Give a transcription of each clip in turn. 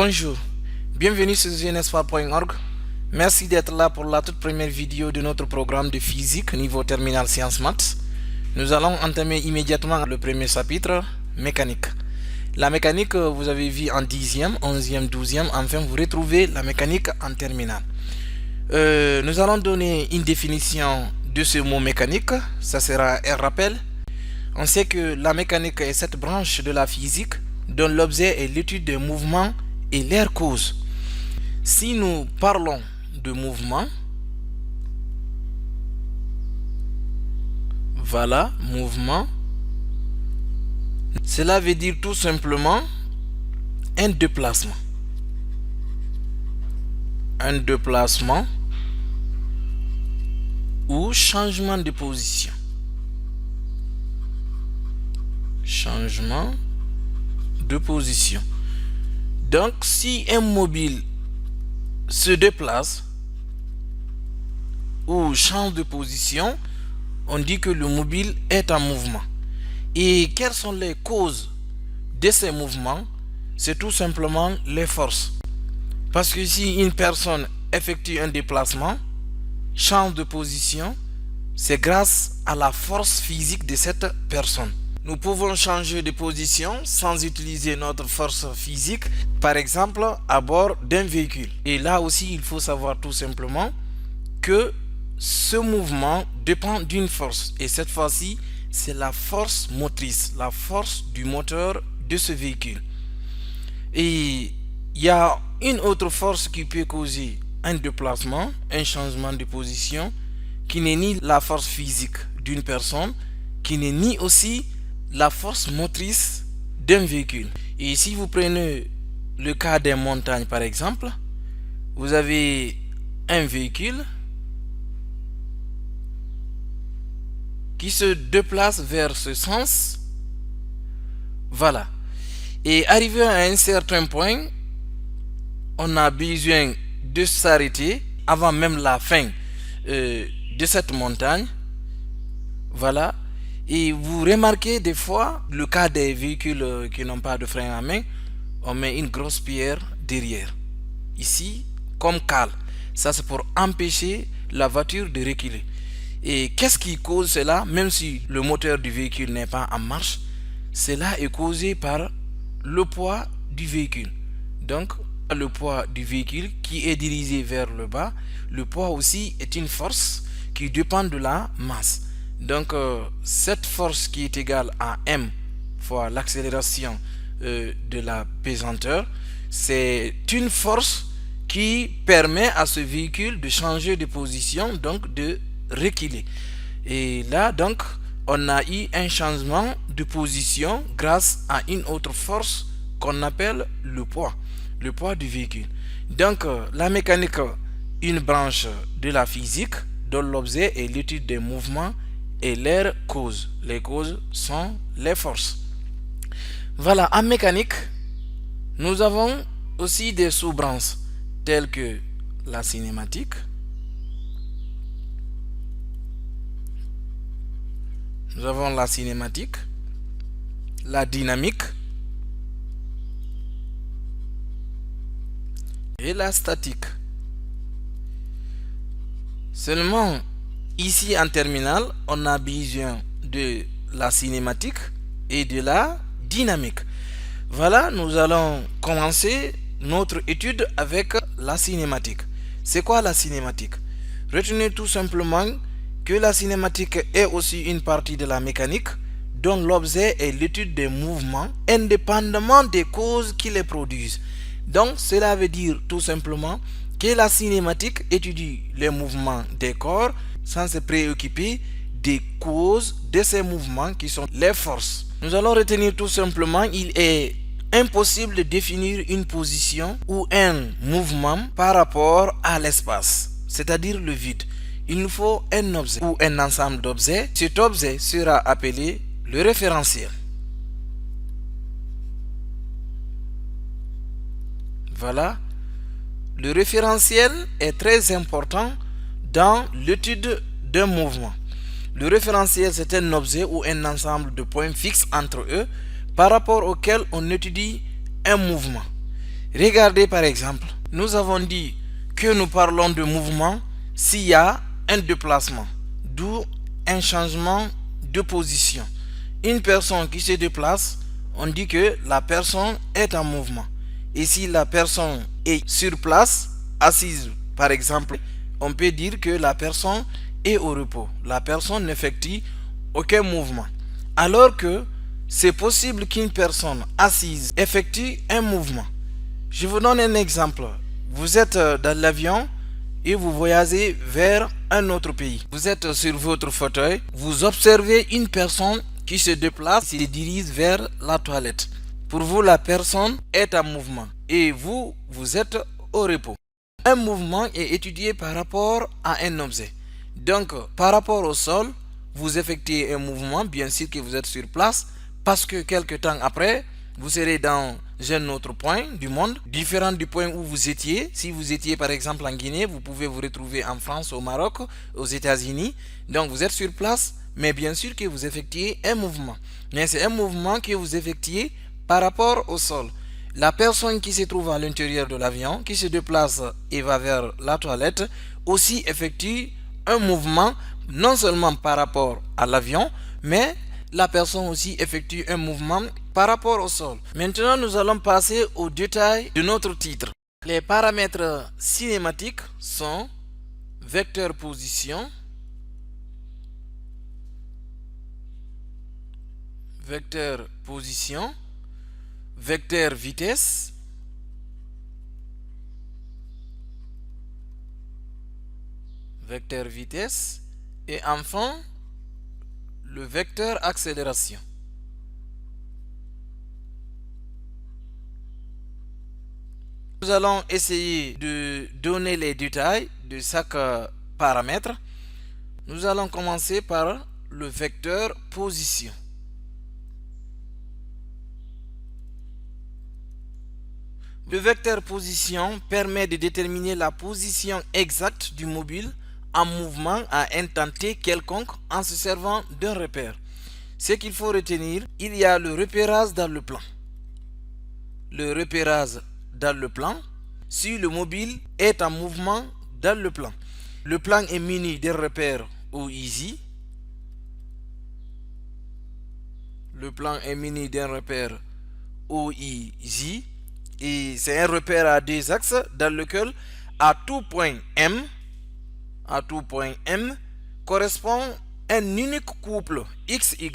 Bonjour, bienvenue sur znspa.org. Merci d'être là pour la toute première vidéo de notre programme de physique niveau terminal sciences maths. Nous allons entamer immédiatement le premier chapitre, mécanique. La mécanique, vous avez vu en 10e, 11e, 12e, enfin vous retrouvez la mécanique en terminale. Nous allons donner une définition de ce mot mécanique, ça sera un rappel. On sait que la mécanique est cette branche de la physique dont l'objet est l'étude des mouvements et leurs causes. Si nous parlons de mouvement, voilà, mouvement, cela veut dire tout simplement un déplacement. Un déplacement ou changement de position. Changement de position. Donc, si un mobile se déplace ou change de position, on dit que le mobile est en mouvement. Et quelles sont les causes de ces mouvements? C'est tout simplement les forces. Parce que si une personne effectue un déplacement, change de position, c'est grâce à la force physique de cette personne. Nous pouvons changer de position sans utiliser notre force physique, par exemple à bord d'un véhicule. Et là aussi, il faut savoir tout simplement que ce mouvement dépend d'une force. Et cette fois-ci, c'est la force motrice, la force du moteur de ce véhicule. Et il y a une autre force qui peut causer un déplacement, un changement de position, qui n'est ni la force physique d'une personne, qui n'est ni aussi la force motrice d'un véhicule. Et si vous prenez le cas des montagnes par exemple, vous avez un véhicule qui se déplace vers ce sens. Voilà. Et arrivé à un certain point, on a besoin de s'arrêter avant même la fin de cette montagne. Voilà. Et vous remarquez des fois, le cas des véhicules qui n'ont pas de frein à main, on met une grosse pierre derrière. Ici, comme cale. Ça, c'est pour empêcher la voiture de reculer. Et qu'est-ce qui cause cela? Même si le moteur du véhicule n'est pas en marche, cela est causé par le poids du véhicule. Donc, le poids du véhicule qui est dirigé vers le bas, le poids aussi est une force qui dépend de la masse. Donc, cette force qui est égale à m fois l'accélération de la pesanteur, c'est une force qui permet à ce véhicule de changer de position, donc de reculer. Et là, donc, on a eu un changement de position grâce à une autre force qu'on appelle le poids du véhicule. Donc, la mécanique, une branche de la physique dont l'objet est l'étude des mouvements et leurs causes. Les causes sont les forces. Voilà, en mécanique, nous avons aussi des sous-branches telles que la cinématique. Nous avons la cinématique, la dynamique et la statique. Seulement, ici en terminale, on a besoin de la cinématique et de la dynamique. Voilà, nous allons commencer notre étude avec la cinématique. C'est quoi la cinématique? Retenez tout simplement que la cinématique est aussi une partie de la mécanique dont l'objet est l'étude des mouvements indépendamment des causes qui les produisent. Donc, cela veut dire tout simplement que la cinématique étudie les mouvements des corps sans se préoccuper des causes de ces mouvements qui sont les forces. Nous allons retenir tout simplement il est impossible de définir une position ou un mouvement par rapport à l'espace, c'est-à-dire le vide. Il nous faut un objet ou un ensemble d'objets. Cet objet sera appelé le référentiel. Voilà. Le référentiel est très important dans l'étude d'un mouvement. Le référentiel, c'est un objet ou un ensemble de points fixes entre eux par rapport auquel on étudie un mouvement. Regardez par exemple, nous avons dit que nous parlons de mouvement s'il y a un déplacement, d'où un changement de position. Une personne qui se déplace, on dit que la personne est en mouvement. Et si la personne est sur place, assise par exemple, on peut dire que la personne est au repos. La personne n'effectue aucun mouvement. Alors que c'est possible qu'une personne assise effectue un mouvement. Je vous donne un exemple. Vous êtes dans l'avion et vous voyagez vers un autre pays. Vous êtes sur votre fauteuil, vous observez une personne qui se déplace et se dirige vers la toilette. Pour vous, la personne est en mouvement et vous êtes au repos. Un mouvement est étudié par rapport à un objet. Donc, par rapport au sol, vous effectuez un mouvement, bien sûr que vous êtes sur place, parce que quelque temps après, vous serez dans un autre point du monde, différent du point où vous étiez. Si vous étiez par exemple en Guinée, vous pouvez vous retrouver en France, au Maroc, aux États-Unis. Donc vous êtes sur place, mais bien sûr que vous effectuez un mouvement. Mais c'est un mouvement que vous effectuez par rapport au sol. La personne qui se trouve à l'intérieur de l'avion, qui se déplace et va vers la toilette, aussi effectue un mouvement, non seulement par rapport à l'avion, mais la personne aussi effectue un mouvement par rapport au sol. Maintenant, nous allons passer au détail de notre titre. Les paramètres cinématiques sont vecteur position, vecteur position, vecteur vitesse, vecteur vitesse et enfin le vecteur accélération. Nous allons essayer de donner les détails de chaque paramètre. Nous allons commencer par le vecteur position. Le vecteur position permet de déterminer la position exacte du mobile en mouvement à un temps t quelconque en se servant d'un repère. Ce qu'il faut retenir, il y a le repérage dans le plan. Le repérage dans le plan, si le mobile est en mouvement dans le plan. Le plan est muni d'un repère OIJ. Le plan est muni d'un repère OIJ. Et c'est un repère à deux axes dans lequel à tout point M correspond un unique couple XY.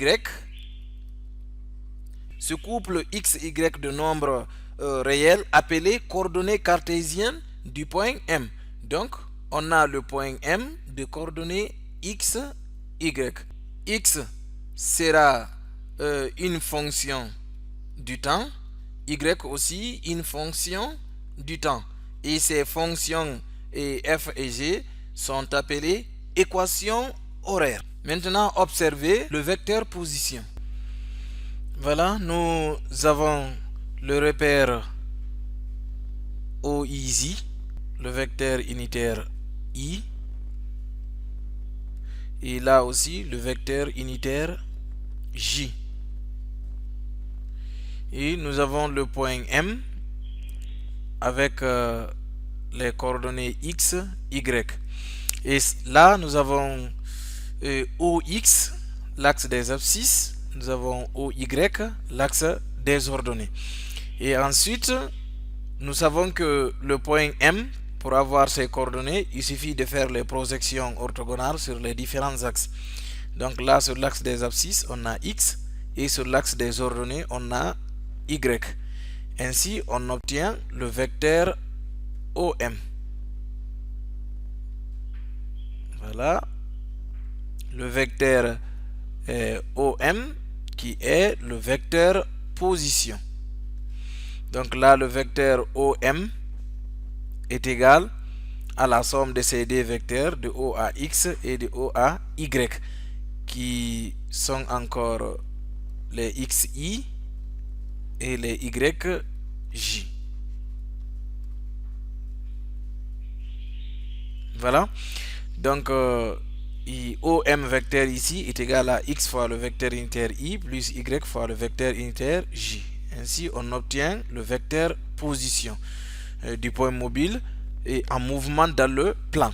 Ce couple XY de nombres réels appelé coordonnées cartésiennes du point M. Donc, on a le point M de coordonnées X, Y. X sera une fonction du temps. Y aussi une fonction du temps. Et ces fonctions f et g sont appelées équations horaires. Maintenant, observez le vecteur position. Voilà, nous avons le repère OIJ, le vecteur unitaire I, et là aussi le vecteur unitaire J. Et nous avons le point M avec les coordonnées X, Y. Et là, nous avons OX, l'axe des abscisses. Nous avons OY, l'axe des ordonnées. Et ensuite, nous savons que le point M, pour avoir ses coordonnées, il suffit de faire les projections orthogonales sur les différents axes. Donc là, sur l'axe des abscisses, on a X. Et sur l'axe des ordonnées, on a Y. Ainsi, on obtient le vecteur OM. Voilà. Le vecteur OM qui est le vecteur position. Donc là, le vecteur OM est égal à la somme de ces deux vecteurs de O à X et de O à Y qui sont encore les XI et les YJ. Voilà. Donc, OM vecteur ici est égal à X fois le vecteur unitaire I plus Y fois le vecteur unitaire J. Ainsi, on obtient le vecteur position du point mobile et en mouvement dans le plan.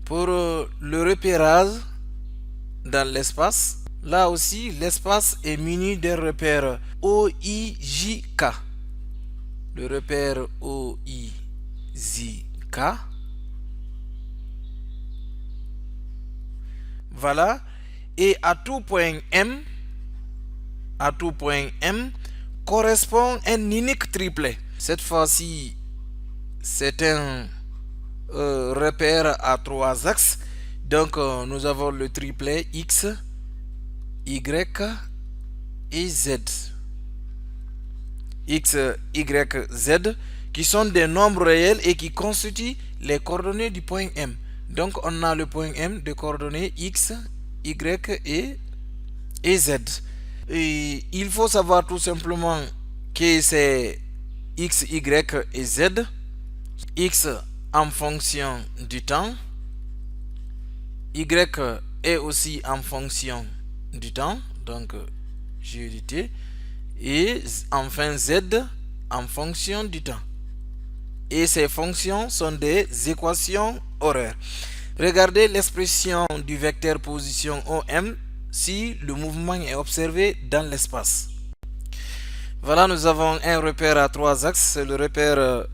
Pour le repérage dans l'espace, là aussi, l'espace est muni des repères OIJK. Le repère OIJK. Voilà. Et à tout point M, correspond un unique triplet. Cette fois-ci, c'est un repère à 3 axes. Donc, nous avons le triplet X, Y et Z. X, Y, Z, qui sont des nombres réels et qui constituent les coordonnées du point M. Donc, on a le point M de coordonnées X, Y et Z. Et il faut savoir tout simplement que c'est X, Y et Z. X en fonction du temps. Y est aussi en fonction du temps. Donc, j'ai évité. Et enfin Z en fonction du temps. Et ces fonctions sont des équations horaires. Regardez l'expression du vecteur position OM si le mouvement est observé dans l'espace. Voilà, nous avons un repère à 3 axes, c'est le repère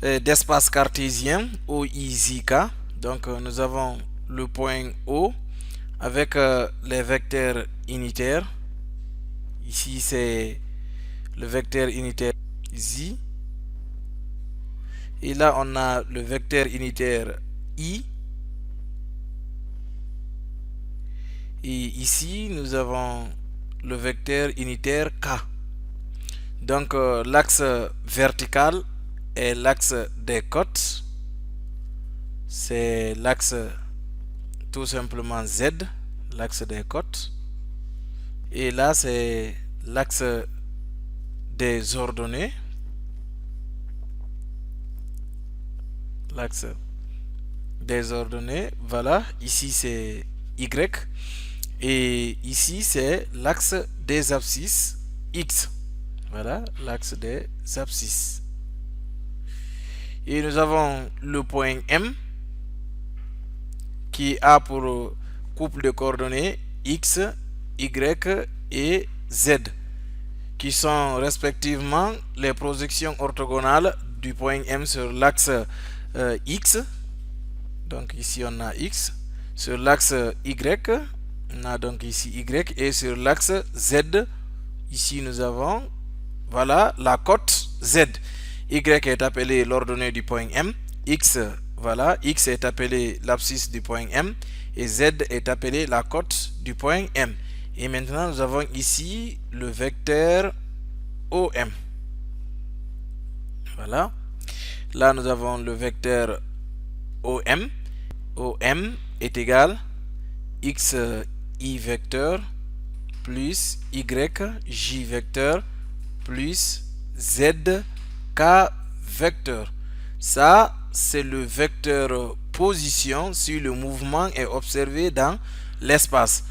d'espace cartésien OIJK. Donc nous avons le point O avec les vecteurs unitaires. Ici c'est le vecteur unitaire Z. Et là on a le vecteur unitaire I. Et ici, nous avons le vecteur unitaire K. Donc, l'axe vertical est l'axe des côtes. C'est l'axe tout simplement Z, l'axe des côtes. Et là, c'est l'axe des ordonnées. L'axe des ordonnées. Voilà, ici c'est Y. Et ici, c'est l'axe des abscisses X. Voilà, l'axe des abscisses. Et nous avons le point M qui a pour couple de coordonnées X, Y et Z, qui sont respectivement les projections orthogonales du point M sur l'axe X. Donc ici, on a X. Sur l'axe Y, on a donc ici Y, et sur l'axe Z, ici nous avons, voilà, la cote Z. Y est appelé l'ordonnée du point M, X, voilà, X est appelé l'abscisse du point M, et Z est appelé la cote du point M. Et maintenant nous avons ici le vecteur OM. Voilà, là nous avons le vecteur OM. OM est égal X I vecteur plus Y J vecteur plus Z K vecteur. Ça, c'est le vecteur position si le mouvement est observé dans l'espace.